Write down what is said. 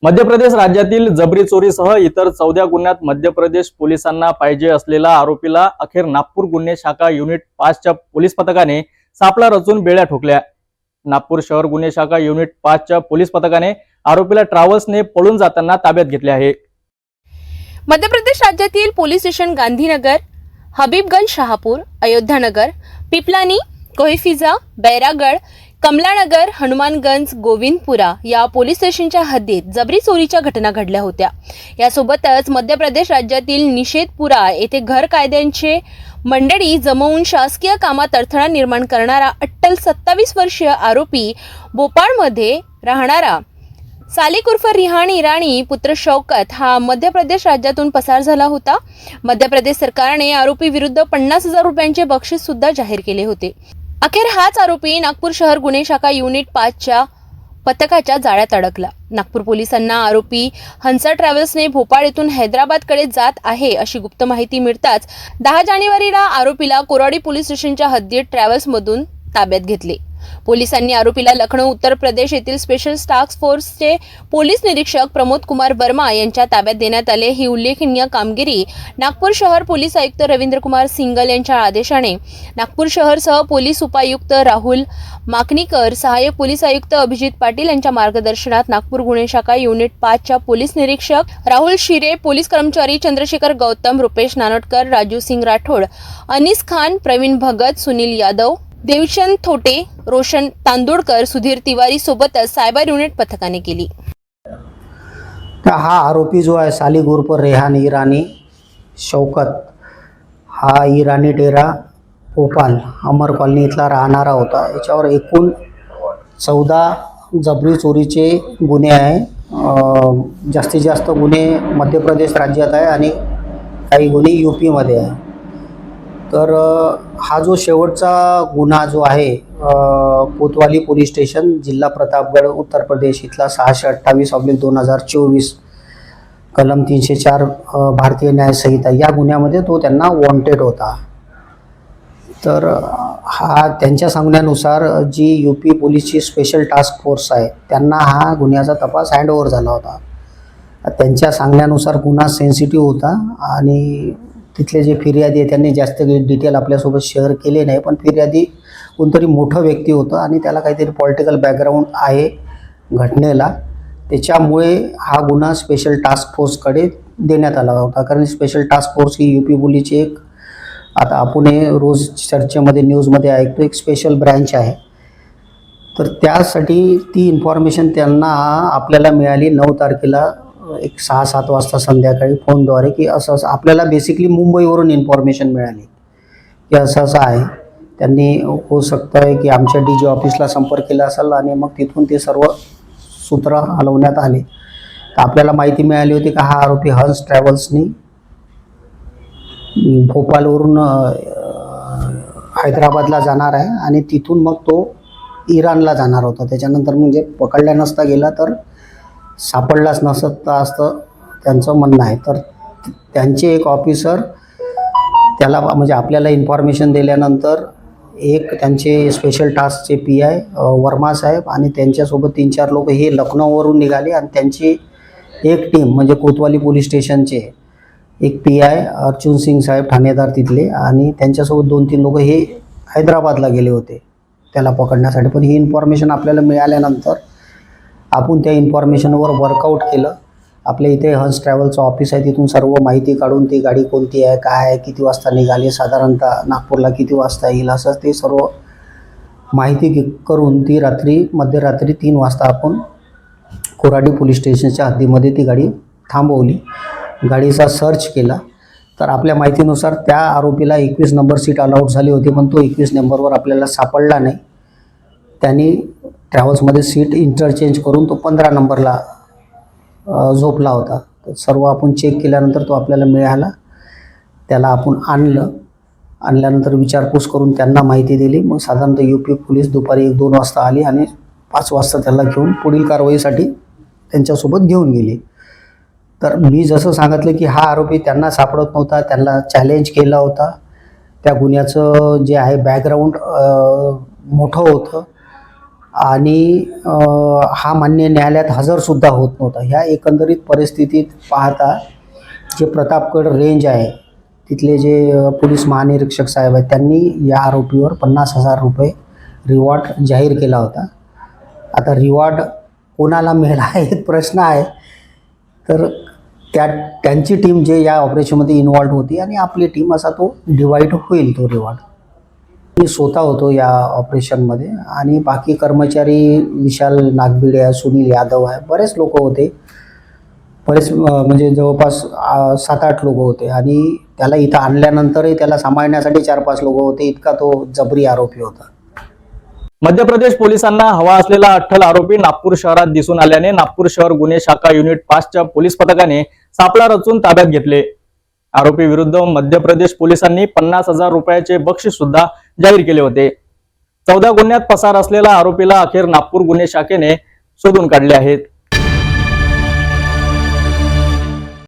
मध्य प्रदेश राज्यातील जबरी चोरीसह इतर 14 गुन्ह्यात मध्य प्रदेश पोलिसांना पाहिजे असलेला आरोपीला अखेर नागपूर गुन्हे शाखा युनिट 5 च्या पोलीस पथकाने सापळा रचून बेड्या ठोकल्या। नागपूर शहर गुन्हे शाखा युनिट 5 च्या पोलीस पथकाने आरोपीला ट्रॅव्हल्सने पळून जाताना ताब्यात घेतले आहे। मध्य प्रदेश राज्यातील पोलीस स्टेशन गांधीनगर, हबीबगंज, शहापूर, अयोध्यानगर, पिपलानी, कोहिफिजा, बैरागढ़, कमलानगर, हनुमानगंज, गोविंदपुरा या पोलीस स्टेशनच्या हद्दीत जबरी चोरीच्या घटना घडल्या होत्या। यासोबतच मध्य प्रदेश राज्यातील निषेधपुरा येथे घर कायद्यांचे मंडळी जमवून शासकीय कामात अडथळा निर्माण करणारा अट्टल 27 वर्षीय आरोपी भोपाळमध्ये राहणारा सालिक उर्फ रिहान इराणी पुत्र शौकत हा मध्य प्रदेश राज्यातून पसार झाला होता। मध्य प्रदेश सरकारने आरोपी विरुद्ध 50,000 रुपयांचे बक्षीस सुद्धा जाहीर केले होते। अखेर हाच आरोपी नागपूर शहर गुन्हे शाखा युनिट 5 च्या पथकाच्या जाळ्यात अडकला। नागपूर पोलिसांना आरोपी हंसा ट्रॅव्हल्सने भोपाळ येथून हैदराबादकडे जात आहे अशी गुप्त माहिती मिळताच 10 जानेवारीला आरोपीला कोराडी पोलीस स्टेशनच्या हद्दीत ट्रॅव्हल्समधून ताब्यात घेतले। पोलिसांनी आरोपीला लखनौ उत्तर प्रदेश येथील स्पेशल टास्क फोर्सचे पोलीस निरीक्षक प्रमोद कुमार वर्मा यांच्या ताब्यात देण्यात आले। ही उल्लेखनीय कामगिरी नागपूर शहर पोलीस आयुक्त रवींद्र कुमार सिंगल यांच्या आदेशाने नागपूर शहरसह पोलीस उपायुक्त राहुल माकनीकर, सहाय्यक पोलीस आयुक्त अभिजित पाटील यांच्या मार्गदर्शनात नागपूर गुन्हे शाखा युनिट 5 च्या पोलीस निरीक्षक राहुल शिरे, पोलीस कर्मचारी चंद्रशेखर गौतम, रुपेश नानोटकर, राजू सिंग राठोड, अनीस खान, प्रवीण भगत, सुनील यादव, देवचंद थोटे, रोशन तांदुळकर, सुधीर तिवारी सोबतच सायबर युनिट पथकाने केली। हा आरोपी जो आहे सालिक उर्फ रेहान इराणी शौकत, हा इराणी डेरा भोपाल अमर कॉलनी इथला राहणारा होता। याच्यावर एकूण 14 जबरी चोरीचे गुन्हे आहे। जास्तीत जास्त गुन्हे मध्य प्रदेश राज्यात आहे आणि काही गुन्हे यूपीमध्ये आहे। तर हा जो शेवटचा गुन्हा जो आहे कोतवाली पोलीस स्टेशन, जिल्हा प्रतापगड, उत्तर प्रदेश इथला 628/2024 कलम 304 भारतीय न्याय संहिता या गुन्ह्यामध्ये तो त्यांना वॉन्टेड होता। तर हा त्यांच्या सांगण्यानुसार जी यूपी पोलीसची स्पेशल टास्क फोर्स आहे त्यांना हा गुन्ह्याचा तपास हँडओव्हर झाला होता। त्यांच्या सांगण्यानुसार गुन्हा सेन्सिटिव्ह होता आणि तिथले जे फिर्यादी आहे त्यांनी जास्त डिटेल आपल्यासोबत शेअर केले नाही, पण फिर्यादी कोणतरी मोठं व्यक्ती होतं आणि त्याला काहीतरी पॉलिटिकल बॅकग्राऊंड आहे घटनेला, त्याच्यामुळे हा गुन्हा स्पेशल टास्क फोर्सकडे देण्यात आला होता। कारण स्पेशल टास्क फोर्स ही यूपी पोलीसची एक, आता आपण रोज चर्चेमध्ये न्यूजमध्ये ऐकतो, एक स्पेशल ब्रँच आहे। तर त्यासाठी ती इन्फॉर्मेशन त्यांना आपल्याला मिळाली 9 तारखेला एक 6-7 वाजता संध्याकाळी फोनद्वारे, की असं आपल्याला बेसिकली मुंबईवरून इन्फॉर्मेशन मिळाली की असं आहे। त्यांनी होऊ शकतं आहे की आमच्या DG ऑफिसला संपर्क केला असेल आणि मग तिथून ते सर्व सूत्र हलवण्यात आले। तर आपल्याला माहिती मिळाली होती की हा आरोपी हंस ट्रॅव्हल्सनी भोपाळवरून हैदराबादला जाणार आहे आणि तिथून मग तो इराणला जाणार होता। त्याच्यानंतर म्हणजे पकडल्या नसता गेला तर सापडलाच नसता असतं त्यांचं म्हणणं आहे। तर त्यांचे एक ऑफिसर त्याला म्हणजे आपल्याला इन्फॉर्मेशन दिल्यानंतर एक त्यांचे स्पेशल टास्कचे PI वर्मा साहेब आणि त्यांच्यासोबत 3-4 लोक हे लखनौवरून निघाले आणि त्यांची एक टीम म्हणजे कोतवाली पोलीस स्टेशनचे एक PI अर्जुन सिंग साहेब ठाणेदार तिथले आणि त्यांच्यासोबत 2-3 लोक हे हैदराबादला गेले होते त्याला पकडण्यासाठी। पण ही इन्फॉर्मेशन आपल्याला मिळाल्यानंतर आपण त्या इन्फॉर्मेशनवर वर्कआउट केलं। आपल्या इथे हंस ट्रॅव्हलचं ऑफिस आहे, तिथून सर्व माहिती काढून ती गाडी कोणती आहे, काय आहे, किती वाजता निघाली, साधारणतः नागपूरला किती वाजता येईल, असं ते सर्व माहिती करून ती मध्यरात्री 3 वाजता आपण कोराडी पोलीस स्टेशनच्या हद्दीमध्ये ती गाडी थांबवली, गाडीचा सर्च केला। तर आपल्या माहितीनुसार त्या आरोपीला 21 नंबर सीट अलाउड झाली होती, पण तो 21 नंबरवर आपल्याला सापडला नाही। त्यांनी ट्रॅव्हल्समध्ये सीट इंटरचेंज करून तो 15 नंबरला झोपला होता। तर सर्व आपण चेक केल्यानंतर तो आपल्याला मिळाला। त्याला आपण आणल्यानंतर विचारपूस करून त्यांना माहिती दिली। मग साधारणतः यूपी पोलीस दुपारी 1-2 वाजता आली आणि 5 वाजता त्याला घेऊन पुढील कारवाईसाठी त्यांच्यासोबत घेऊन गेली। तर मी जसं सांगितलं की हा आरोपी त्यांना सापडत नव्हता, त्यांना चॅलेंज केला होता। त्या गुन्ह्याचं जे आहे बॅकग्राऊंड मोठं होतं आणि हा मान्य न्यायालयात हजरसुद्धा होत नव्हता. ह्या एकंदरीत परिस्थितीत पाहता जे प्रतापगड रेंज आहे तिथले जे पोलीस महानिरीक्षक साहेब आहेत त्यांनी या आरोपीवर 50,000 रुपये रिवॉर्ड जाहीर केला होता. आता रिवॉर्ड कोणाला मिळाला एक प्रश्न आहे. तर त्यांची टीम जे या ऑपरेशनमध्ये इन्वॉल्ड होती आणि आपली टीम असा तो डिवाईड होईल तो रिवॉर्ड. मी स्वतः होतो या ऑपरेशनमध्ये आणि बाकी कर्मचारी विशाल नागबिडे आहे, सुनील यादव आहे, बरेच लोक होते. बरेच म्हणजे जवळपास 7-8 लोक होते आणि त्याला इथं आणल्यानंतरही त्याला सांभाळण्यासाठी 4-5 लोक होते. इतका तो जबरी आरोपी होता. मध्य प्रदेश पोलिसांना हवा असलेला अट्टल आरोपी नागपूर शहरात दिसून आल्याने नागपूर शहर गुन्हे शाखा युनिट 5च्या पोलीस पथकाने सापळा रचून ताब्यात घेतले. आरोपी विरुद्ध मध्य प्रदेश पोलिसांनी 50,000 रुपयाचे बक्षीस सुद्धा जाहीर केले होते. 14 गुन्ह्यात पसार असलेला आरोपीला अखेर नागपूर गुन्हे शाखेने शोधून काढले आहेत.